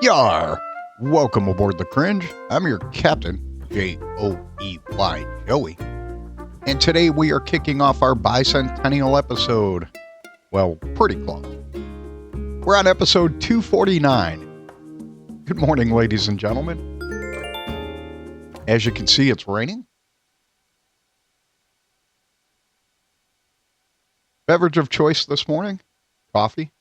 Yar! Welcome aboard the Cringe. I'm your captain, Joey, Joey. And today we are kicking off our bicentennial episode. Well, pretty close. We're on episode 249. Good morning, ladies and gentlemen. As you can see, it's raining. Beverage of choice this morning, coffee.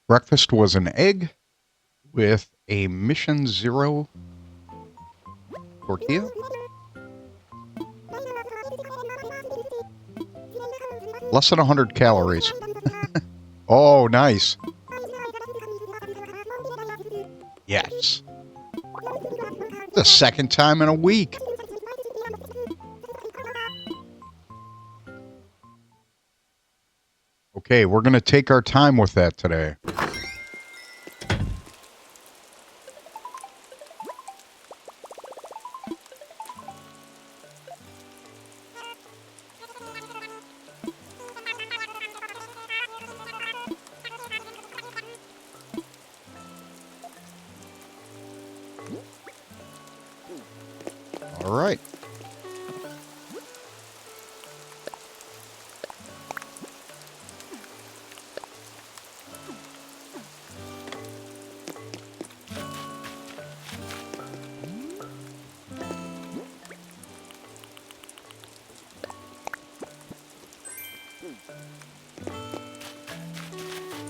Breakfast was an egg with a Mission Zero tortilla. Less than 100 calories. Oh, nice. Yes. The second time in a week. Okay, we're going to take our time with that today. All right.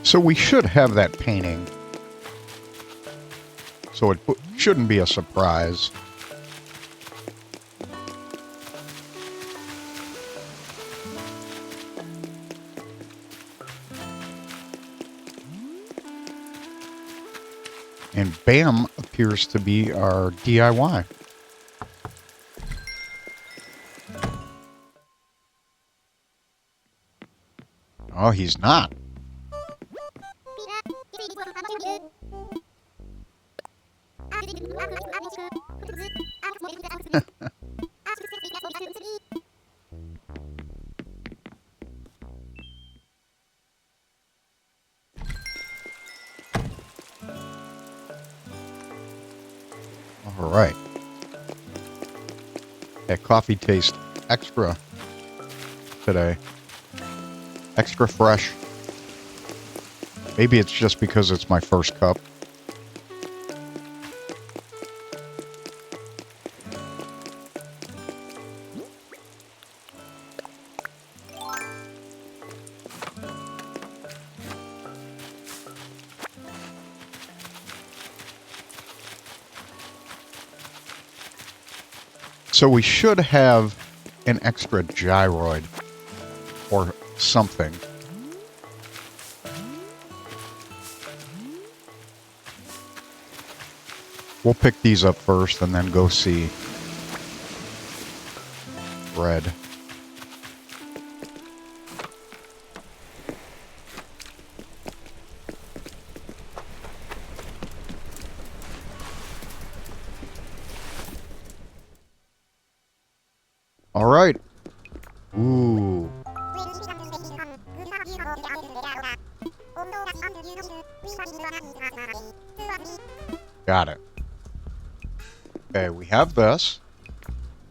So we should have that painting. So it shouldn't be a surprise. And BAM appears to be our DIY. Oh, he's not. All right. That coffee tastes extra today. Extra fresh. Maybe it's just because it's my first cup. So we should have an extra gyroid or something. We'll pick these up first and then go see Red. All right. Ooh. Got it. Okay, we have this.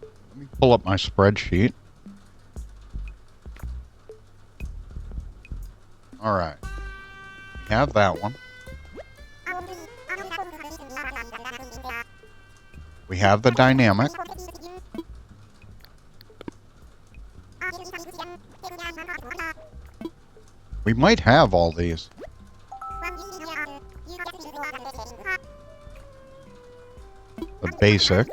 Let me pull up my spreadsheet. All right. We have that one. We have the dynamic. We might have all these. The basic.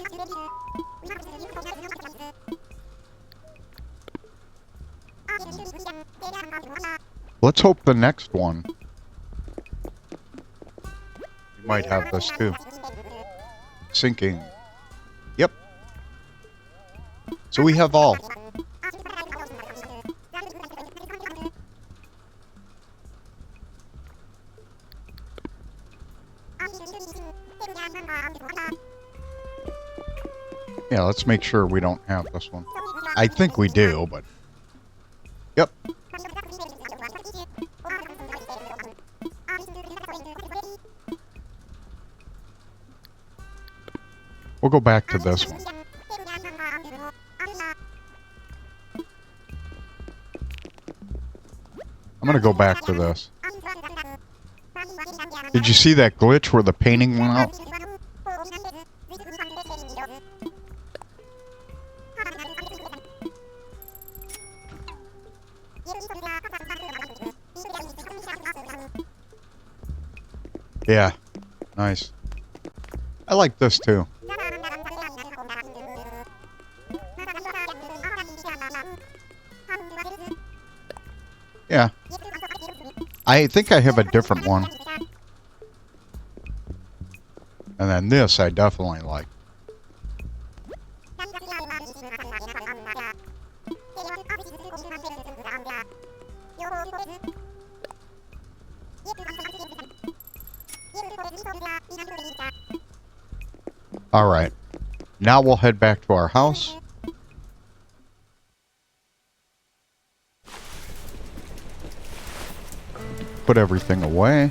Let's hope the next one. We might have this too. Sinking. Yep. So we have all. Yeah, let's make sure we don't have this one. I think we do, but... Yep. We'll go back to this one. I'm going to go back to this. Did you see that glitch where the painting went out? Yeah, nice. I like this too. Yeah. I think I have a different one. And then this I definitely like. Alright. Now we'll head back to our house. Put everything away.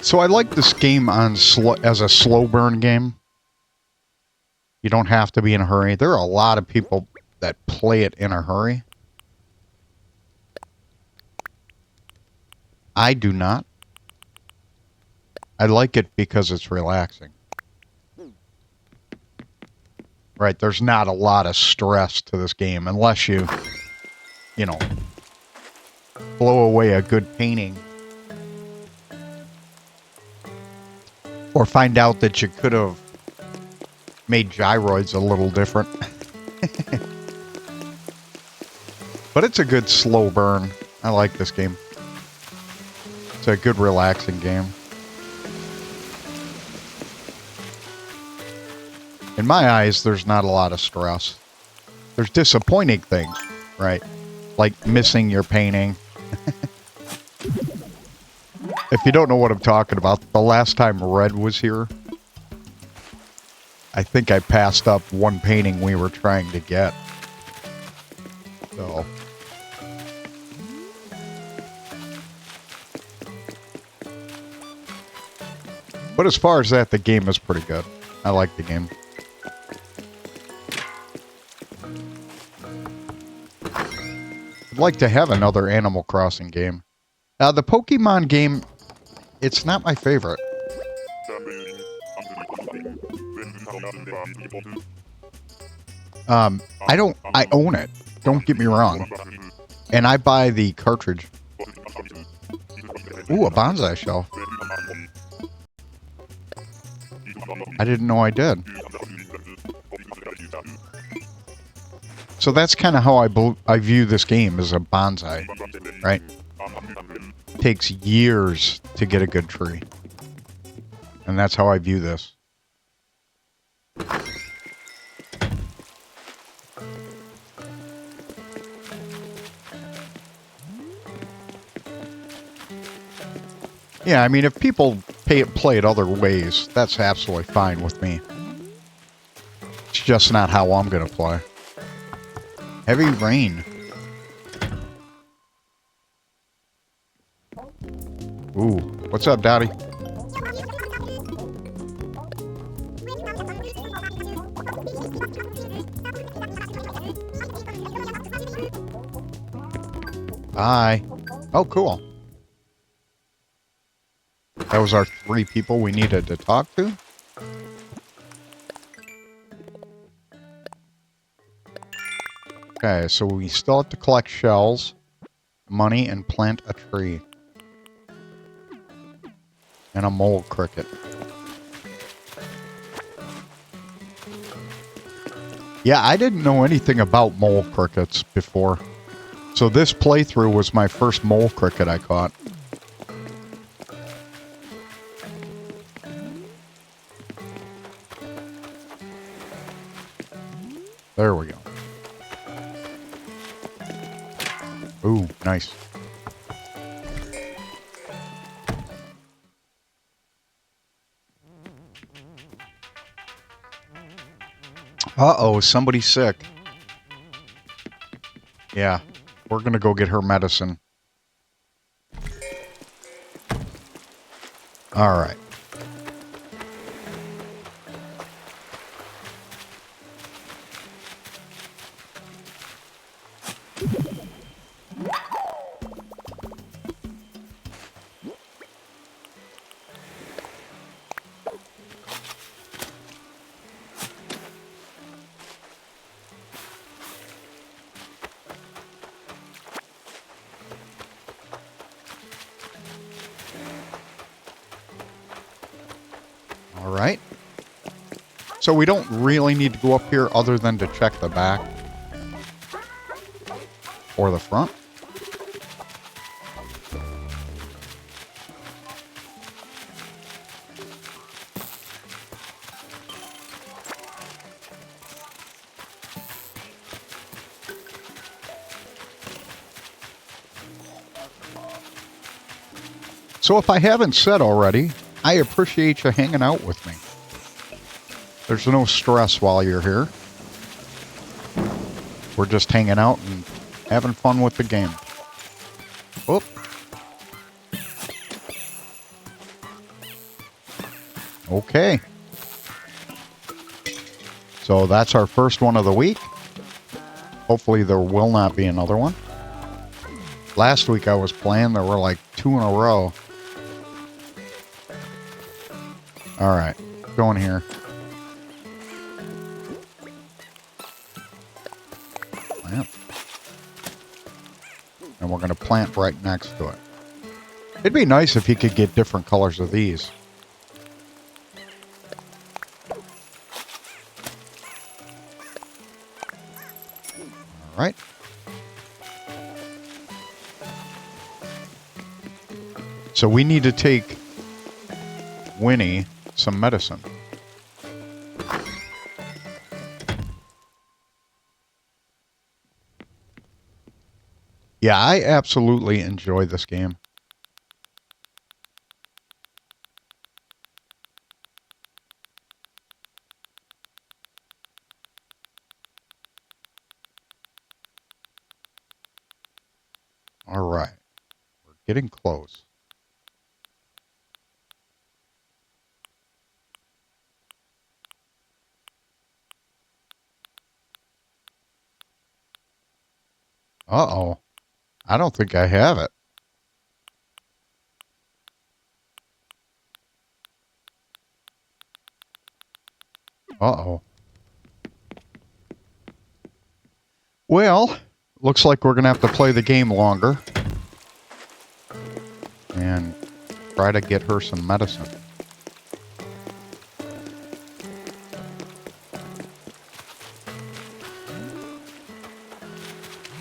So I like this game on as a slow burn game. You don't have to be in a hurry. There are a lot of people that play it in a hurry. I do not. I like it because it's relaxing. Right, there's not a lot of stress to this game unless you know, blow away a good painting. Or find out that you could have made gyroids a little different. But it's a good slow burn. I like this game. It's a good relaxing game. In my eyes, there's not a lot of stress. There's disappointing things, right? Like missing your painting. If you don't know what I'm talking about, the last time Red was here, I think I passed up one painting we were trying to get. So. But as far as that, the game is pretty good. I like the game. I'd like to have another Animal Crossing game. The Pokemon game, it's not my favorite. I own it. Don't get me wrong. And I buy the cartridge. Ooh, a bonsai shelf. I didn't know I did. So that's kind of how I view this game, as a bonsai, right? Takes years to get a good tree. And that's how I view this. Yeah, I mean, if people play it other ways, that's absolutely fine with me. It's just not how I'm going to play. Heavy rain. Ooh, what's up, Daddy? Bye. Oh, cool. That was our 3 people we needed to talk to? Okay, so we still have to collect shells, money, and plant a tree. And a mole cricket. Yeah, I didn't know anything about mole crickets before. So this playthrough was my first mole cricket I caught. There we go. Ooh, nice. Uh-oh, somebody's sick. Yeah, we're gonna go get her medicine. All right. All right. So we don't really need to go up here other than to check the back or the front. So if I haven't said already, I appreciate you hanging out with me. There's no stress while you're here. We're just hanging out and having fun with the game. Oop. Okay. So that's our first one of the week. Hopefully there will not be another one. Last week I was playing, there were like 2 in a row. All right, going here. Plant. And we're going to plant right next to it. It'd be nice if you could get different colors of these. All right. So we need to take Winnie some medicine. Yeah, I absolutely enjoy this game. All right. We're getting close. Uh-oh. I don't think I have it. Uh-oh. Well, looks like we're going to have to play the game longer. And try to get her some medicine.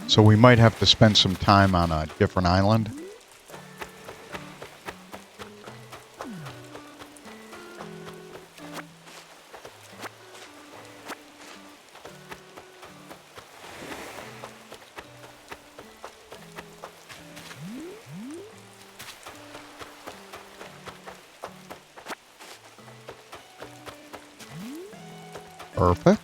So we might have to spend some time on a different island. Perfect.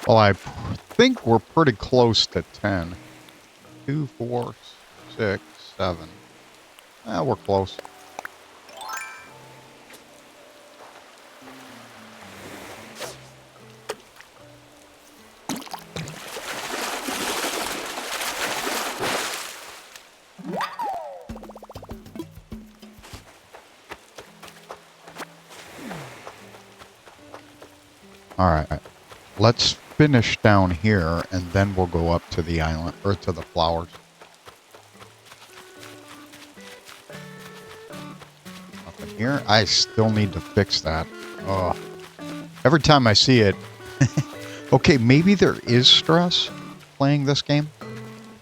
Well, I think we're pretty close to 10. 2, 4, 6, 7. We're close. All right. Let's finish down here, and then we'll go up to the island, or to the flowers. Up in here. I still need to fix that. Oh. Every time I see it. Okay, maybe there is stress playing this game.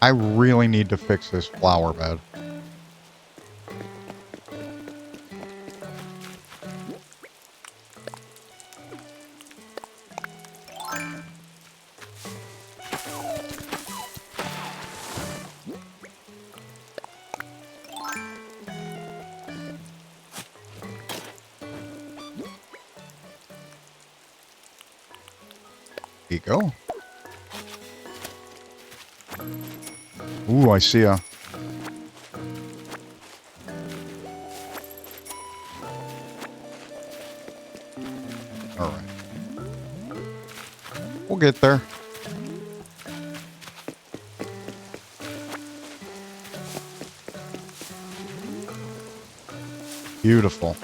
I really need to fix this flower bed. you go. Ooh, I see a... Alright. We'll get there. Beautiful.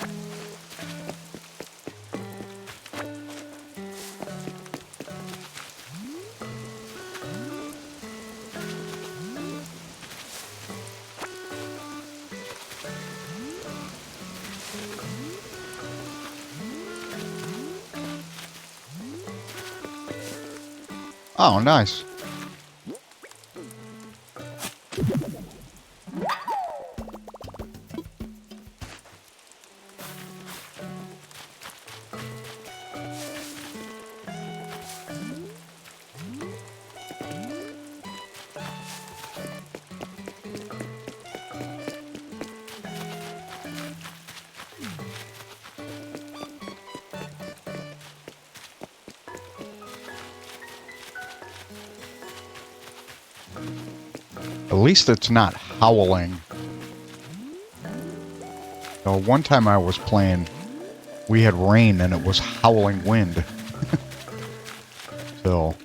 Oh, nice. At least it's not howling. So one time I was playing, we had rain and it was howling wind. So.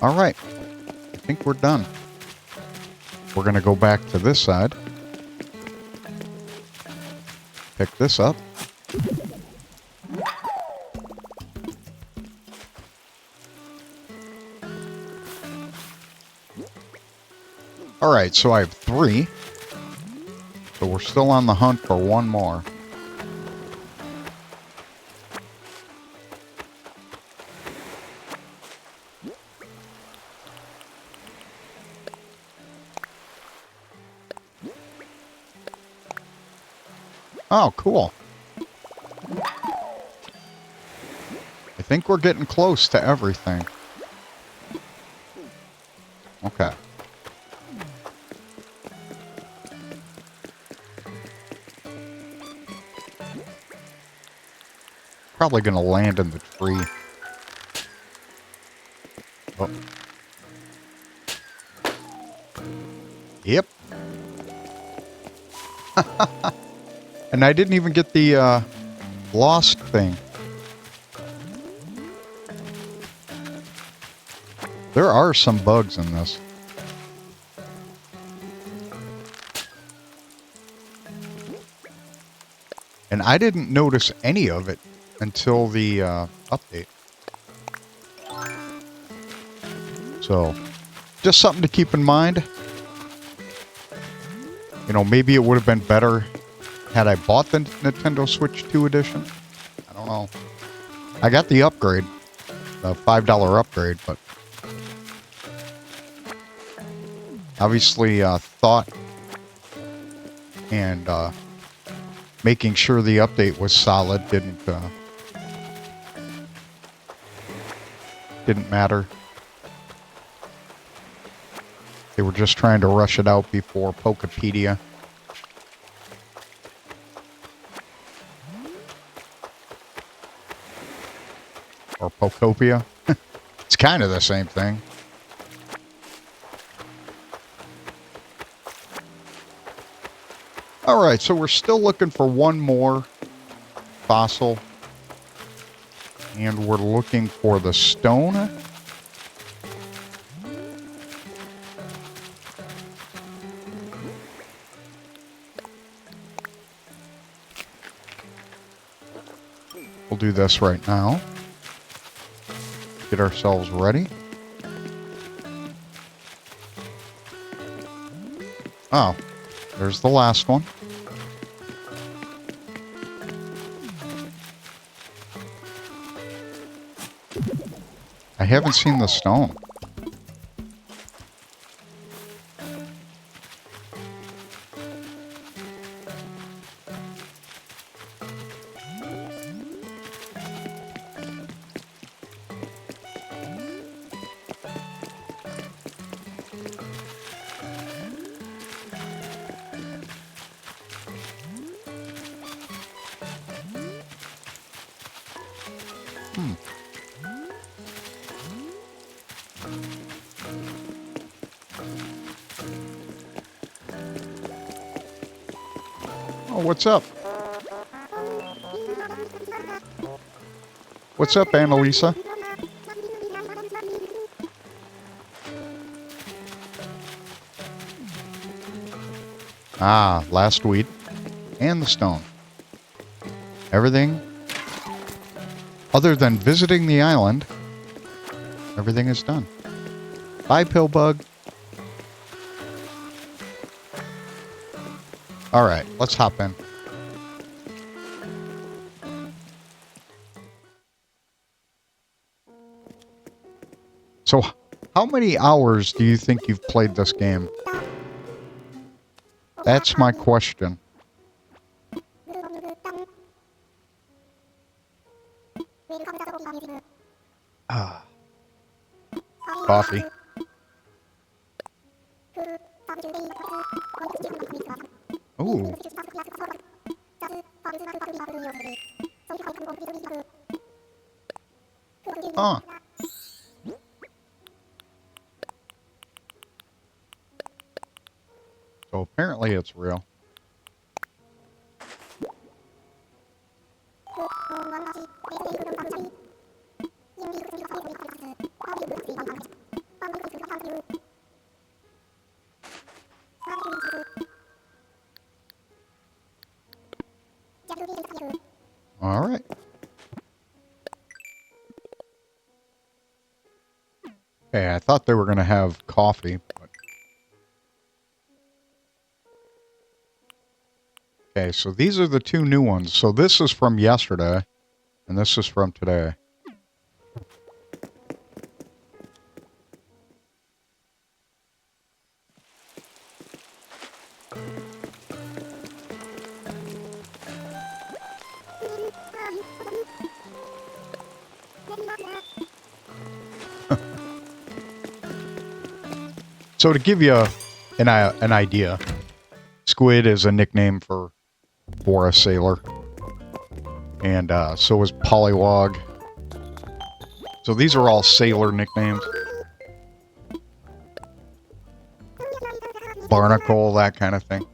Alright. I think we're done. We're going to go back to this side. Pick this up. Alright, so I have 3. So we're still on the hunt for one more. Oh, cool. I think we're getting close to everything. Okay. Probably gonna land in the tree. Oh. Yep. And I didn't even get the lost thing. There are some bugs in this. And I didn't notice any of it until the update. So, just something to keep in mind. You know, maybe it would have been better had I bought the Nintendo Switch 2 edition. I don't know. I got the upgrade, the $5 upgrade, but obviously thought and making sure the update was solid didn't matter. They were just trying to rush it out before Pokepedia. Or Pokopia. It's kind of the same thing. Alright, so we're still looking for one more fossil. And we're looking for the stone. We'll do this right now. Get ourselves ready. Oh, there's the last one. I haven't seen the stone. Oh, what's up? What's up, Annalisa? Ah, last weed. And the stone. Everything, other than visiting the island, everything is done. Bye, Pillbug. Alright, let's hop in. So, how many hours do you think you've played this game? That's my question. Ah. Coffee. Ooh. Huh. So apparently it's real. All right. Okay, I thought they were going to have coffee, but... Okay, so these are the two new ones. So this is from yesterday, and this is from today. So to give you an idea, squid is a nickname for a sailor. And so is pollywog. So these are all sailor nicknames. Barnacle, that kind of thing.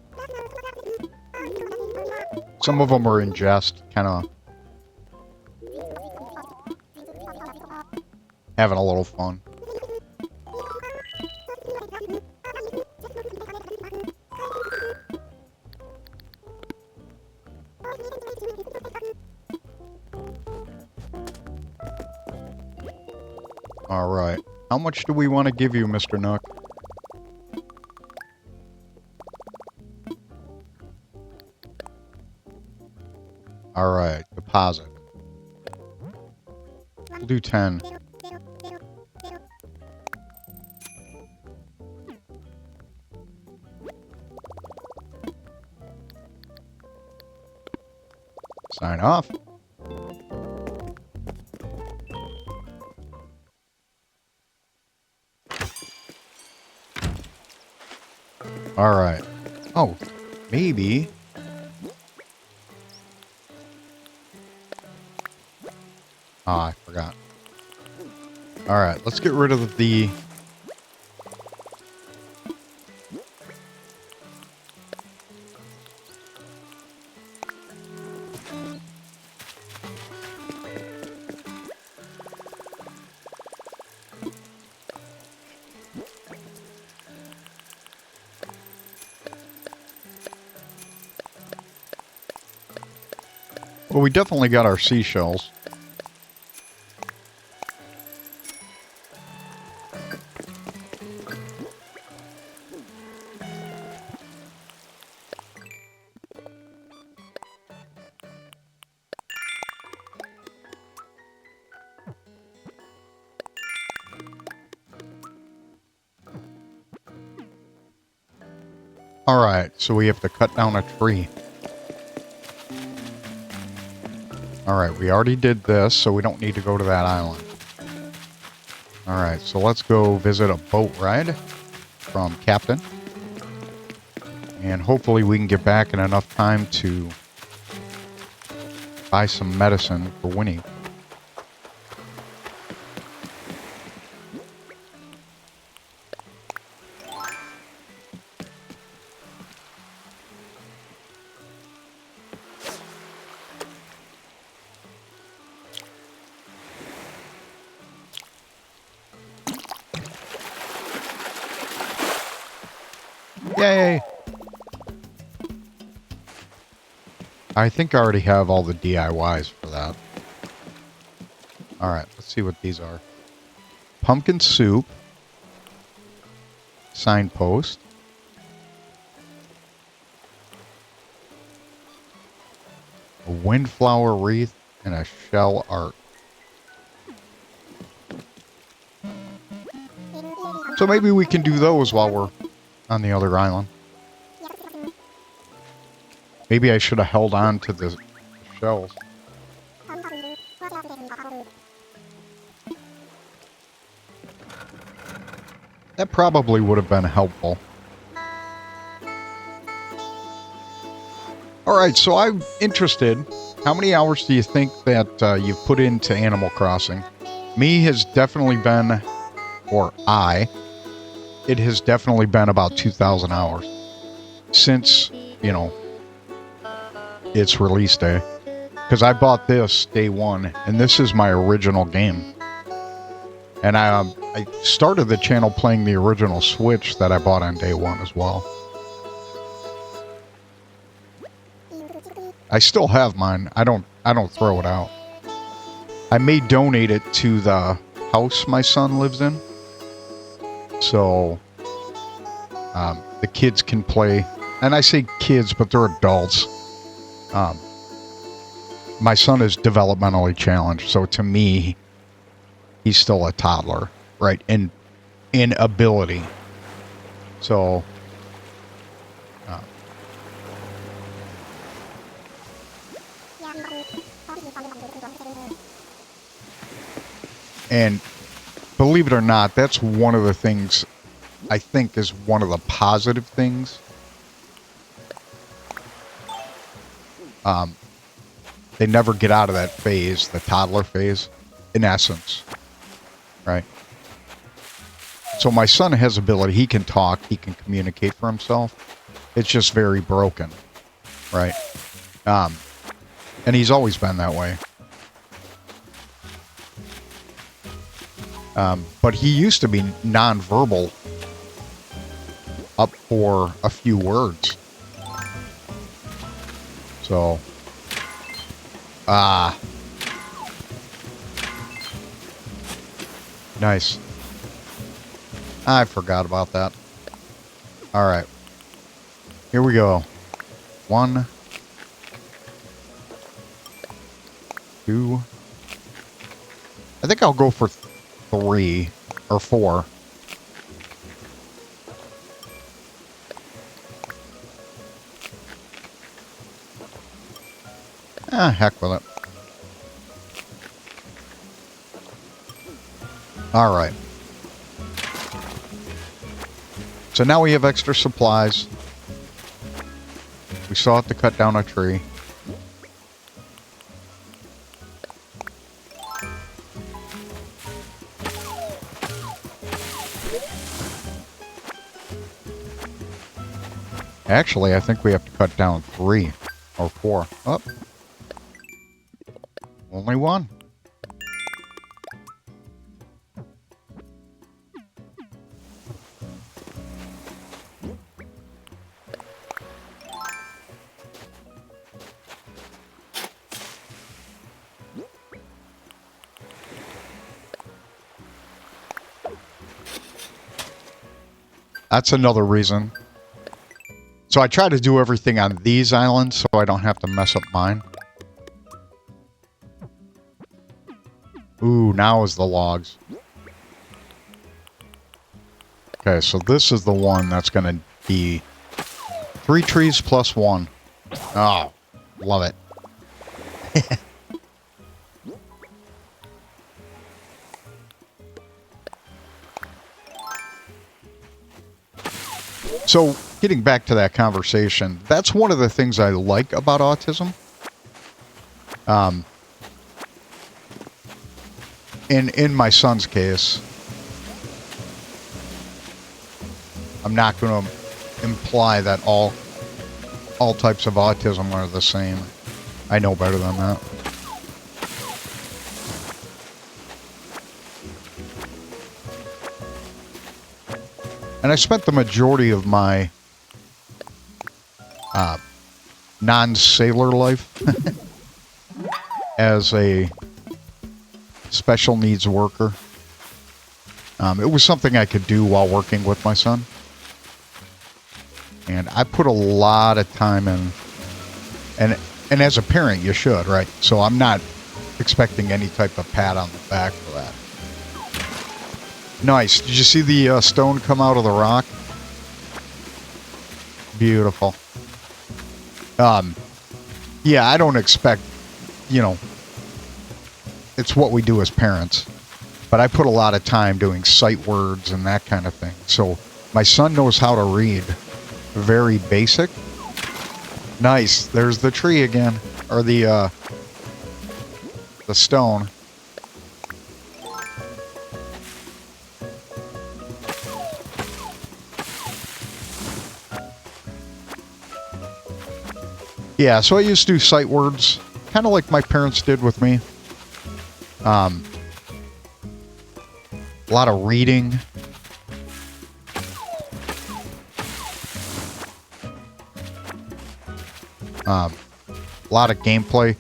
Some of them are in jest, kind of having a little fun. All right. How much do we want to give you, Mr. Nook? All right. Deposit. We'll do 10. Sign off. All right. Oh, maybe. Ah, I forgot. All right, let's get rid of the... Well, we definitely got our seashells. All right, so we have to cut down a tree. All right, we already did this, so we don't need to go to that island. All right, so let's go visit a boat ride from Captain. And hopefully we can get back in enough time to buy some medicine for Winnie. Yay! I think I already have all the DIYs for that. Alright, let's see what these are. Pumpkin soup. Signpost. A windflower wreath and a shell art. So maybe we can do those while we're on the other island. Maybe I should have held on to the shells. That probably would have been helpful. Alright, so I'm interested. How many hours do you think that you've put into Animal Crossing? Me has definitely been, or it has definitely been about 2,000 hours. Since, you know, its release day. Because I bought this day one, and this is my original game. And I started the channel playing the original Switch that I bought on day one as well. I still have mine. I don't throw it out. I may donate it to the house my son lives in. So the kids can play. And I say kids, but they're adults. My son is developmentally challenged, so to me, he's still a toddler, right? In ability. So, and believe it or not, that's one of the things I think is one of the positive things. They never get out of that phase, the toddler phase, in essence, right? So my son has ability. He can talk. He can communicate for himself. It's just very broken, right? And he's always been that way. But he used to be nonverbal up for a few words. So, nice. I forgot about that. All right. Here we go. 1, 2. I think I'll go for 3 or 4. Heck with it. All right. So now we have extra supplies. We still have to cut down a tree. Actually, I think we have to cut down 3 or 4. Oh. Only 1. That's another reason. So I try to do everything on these islands so I don't have to mess up mine. Ooh, now is the logs. Okay, so this is the one that's going to be 3 trees plus 1. Oh, love it. So, getting back to that conversation, that's one of the things I like about autism. In my son's case, I'm not going to imply that all types of autism are the same. I know better than that. And I spent the majority of my non-sailor life as a special needs worker. It was something I could do while working with my son. And I put a lot of time in. And as a parent, you should, right? So I'm not expecting any type of pat on the back for that. Nice. Did you see the stone come out of the rock? Beautiful. Yeah, I don't expect, it's what we do as parents. But I put a lot of time doing sight words and that kind of thing. So my son knows how to read. Very basic. Nice. There's the tree again. Or the stone. Yeah, so I used to do sight words, kind of like my parents did with me. A lot of reading. A lot of gameplay.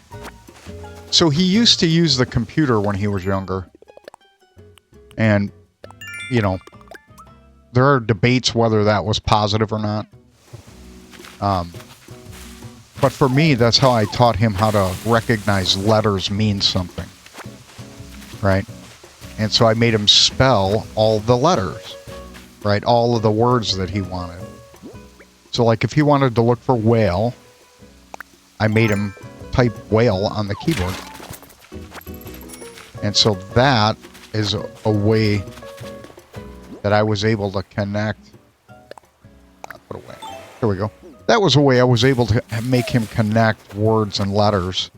So he used to use the computer when he was younger. And, there are debates whether that was positive or not. But for me, that's how I taught him how to recognize letters mean something. Right? And so I made him spell all the letters. Right? All of the words that he wanted. So like if he wanted to look for whale, I made him type whale on the keyboard. And so that is a way that I was able to connect. Put away. There we go. That was a way I was able to make him connect words and letters.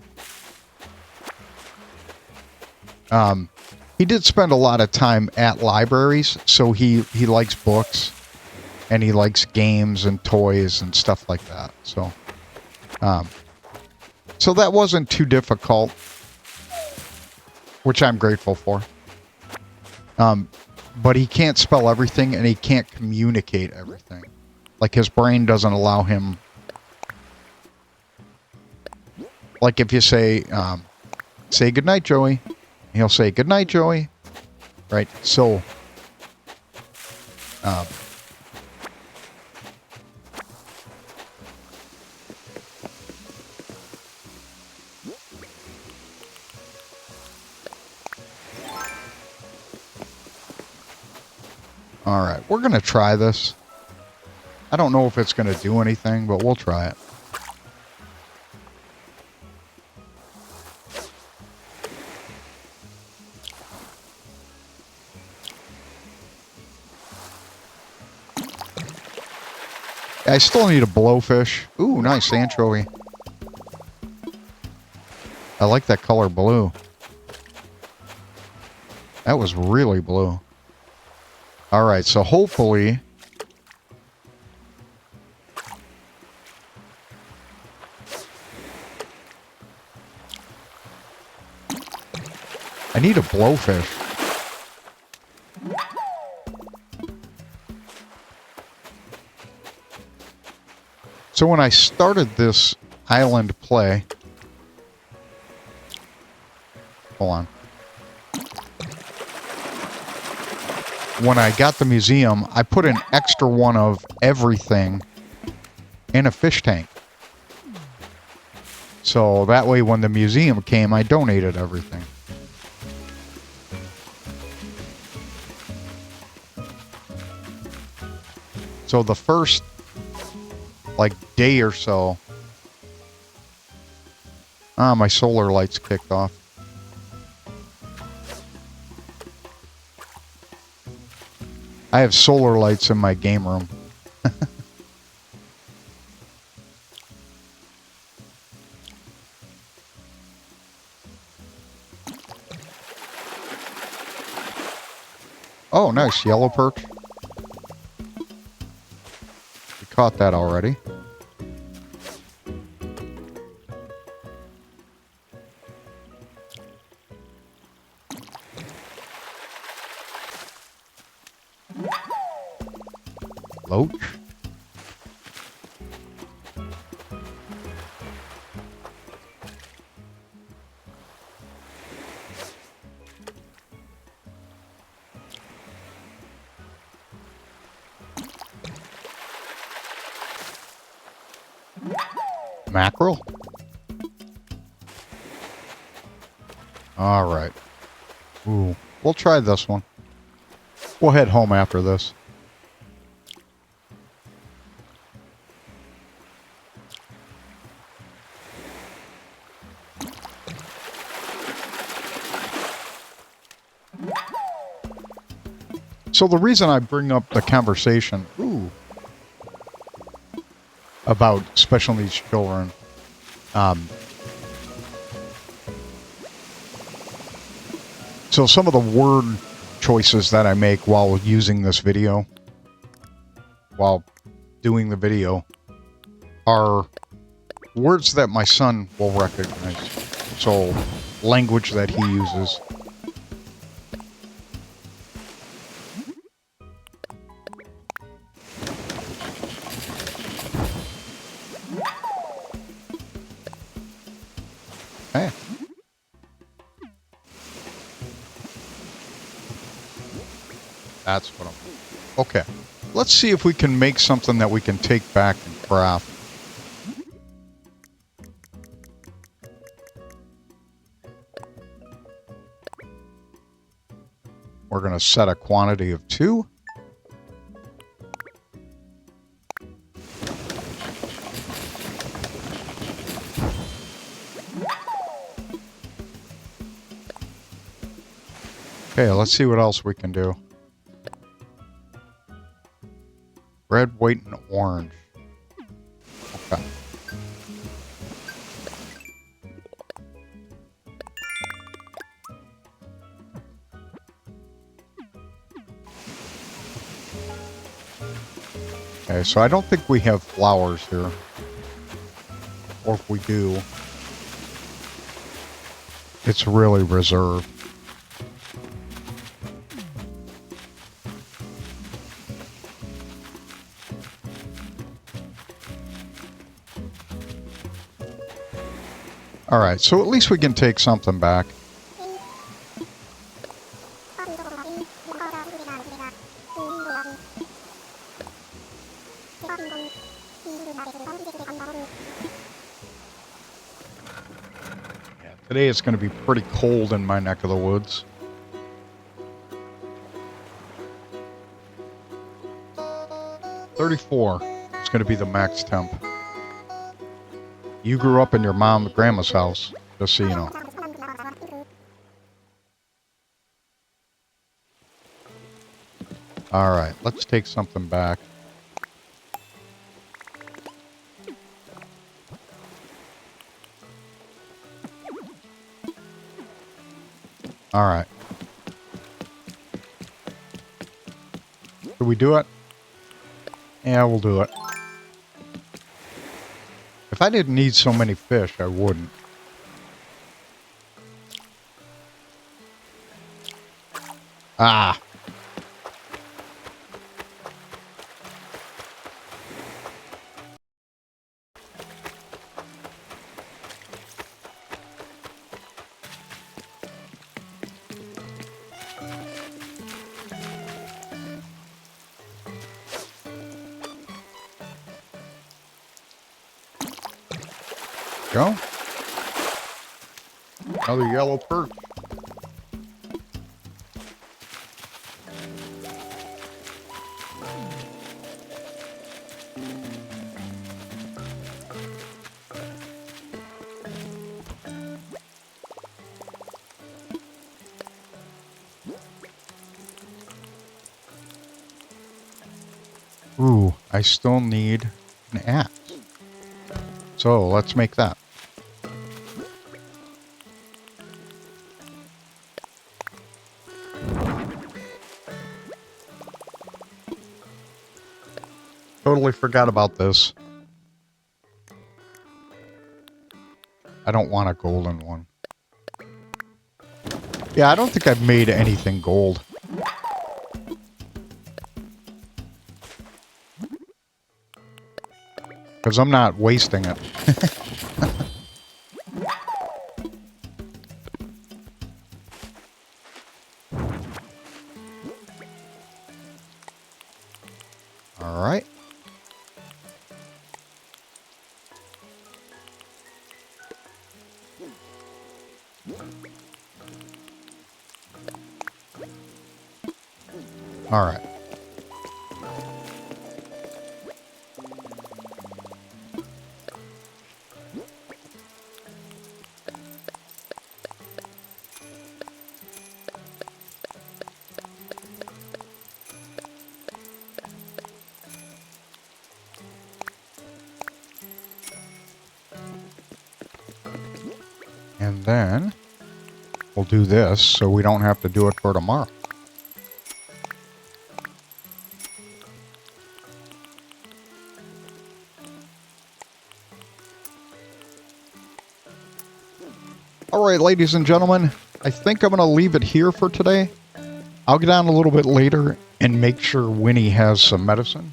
He did spend a lot of time at libraries, so he likes books, and he likes games and toys and stuff like that. So that wasn't too difficult, which I'm grateful for. But he can't spell everything, and he can't communicate everything. Like, his brain doesn't allow him... Like, if you say goodnight, Joey, he'll say, goodnight, Joey. Right? So... Alright, we're going to try this. I don't know if it's going to do anything, but we'll try it. I still need a blowfish. Ooh, nice anchovy. I like that color blue. That was really blue. Alright, so hopefully... I need a blowfish. So when I started this island play... Hold on. When I got the museum, I put an extra one of everything in a fish tank. So that way when the museum came, I donated everything. So the first, day or so... my solar lights kicked off. I have solar lights in my game room. Oh, nice. Yellow perch. We caught that already. Loach. Mackerel? Alright. Ooh. We'll try this one. We'll head home after this. So the reason I bring up the conversation about special needs children, so some of the word choices that I make while using this video, while doing the video, are words that my son will recognize. So language that he uses. Hey. That's what I'm... Okay. Let's see if we can make something that we can take back and craft. We're going to set a quantity of 2. Okay, let's see what else we can do. Red, white, and orange. Okay. Okay, so I don't think we have flowers here. Or if we do, it's really reserved. Alright, so at least we can take something back. Yeah, today it's going to be pretty cold in my neck of the woods. $34 is going to be the max temp. You grew up in your mom and grandma's house, just so you know. Alright, let's take something back. Alright. Should we do it? Yeah, we'll do it. If I didn't need so many fish, I wouldn't. Ah. Go. Another yellow perch. Ooh, I still need an axe. So let's make that. Totally forgot about this. I don't want a golden one. Yeah, I don't think I've made anything gold. Because I'm not wasting it. Alright. All right. And then we'll do this so we don't have to do it for tomorrow. All right, ladies and gentlemen, I think I'm going to leave it here for today. I'll get on a little bit later and make sure Winnie has some medicine.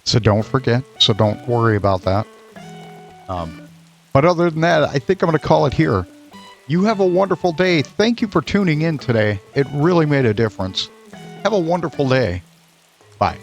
So don't forget. So don't worry about that. But other than that, I think I'm going to call it here. You have a wonderful day. Thank you for tuning in today. It really made a difference. Have a wonderful day. Bye.